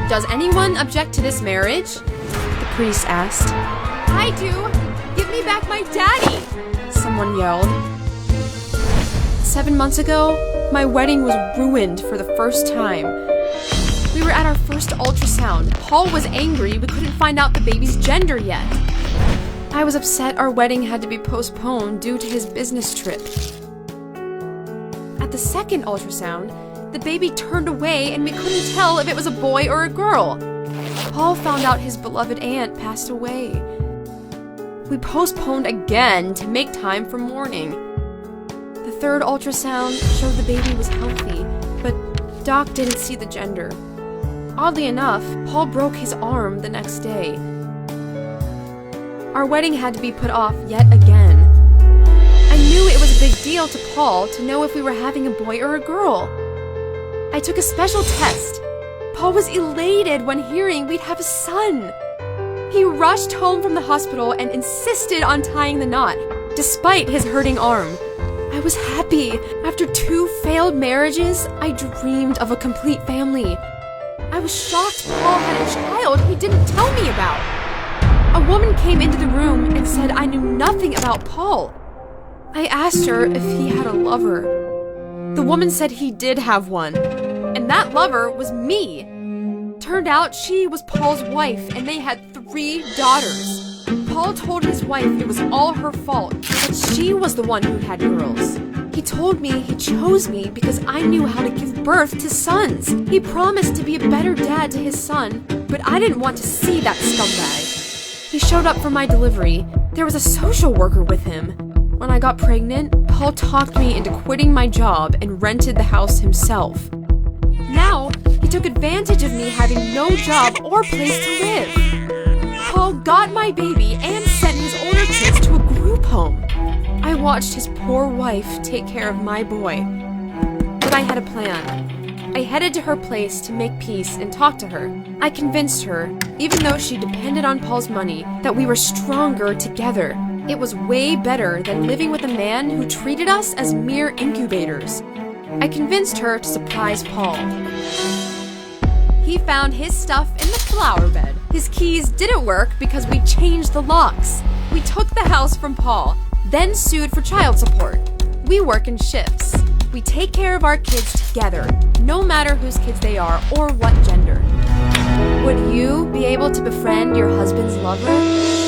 Does anyone object to this marriage? The priest asked. I do! Give me back my daddy! Someone yelled. 7 months ago, my wedding was ruined for the first time. We were at our first ultrasound. Paul was angry we couldn't find out the baby's gender yet. I was upset our wedding had to be postponed due to his business trip. At the second ultrasound, the baby turned away and we couldn't tell if it was a boy or a girl. Paul found out his beloved aunt passed away. We postponed again to make time for mourning. The third ultrasound showed the baby was healthy, but Doc didn't see the gender. Oddly enough, Paul broke his arm the next day. Our wedding had to be put off yet again. I knew it was a big deal to Paul to know if we were having a boy or a girl. I took a special test. Paul was elated when hearing we'd have a son. He rushed home from the hospital and insisted on tying the knot, despite his hurting arm. I was happy. After 2 failed marriages, I dreamed of a complete family. I was shocked Paul had a child he didn't tell me about. A woman came into the room and said I knew nothing about Paul. I asked her if he had a lover. The woman said he did have one, and that lover was me. Turned out she was Paul's wife, and they had 3 daughters. Paul told his wife it was all her fault, that she was the one who had girls. He told me he chose me because I knew how to give birth to sons. He promised to be a better dad to his son, but I didn't want to see that scumbag. He showed up for my delivery. There was a social worker with him. When I got pregnant, Paul talked me into quitting my job and rented the house himself. Now, he took advantage of me having no job or place to live. Paul got my baby and sent his older kids to a group home. I watched his poor wife take care of my boy. But I had a plan. I headed to her place to make peace and talk to her. I convinced her, even though she depended on Paul's money, that we were stronger together. It was way better than living with a man who treated us as mere incubators. I convinced her to surprise Paul. He found his stuff in the flower bed. His keys didn't work because we changed the locks. We took the house from Paul, then sued for child support. We work in shifts. We take care of our kids together, no matter whose kids they are or what gender. Would you be able to befriend your husband's lover?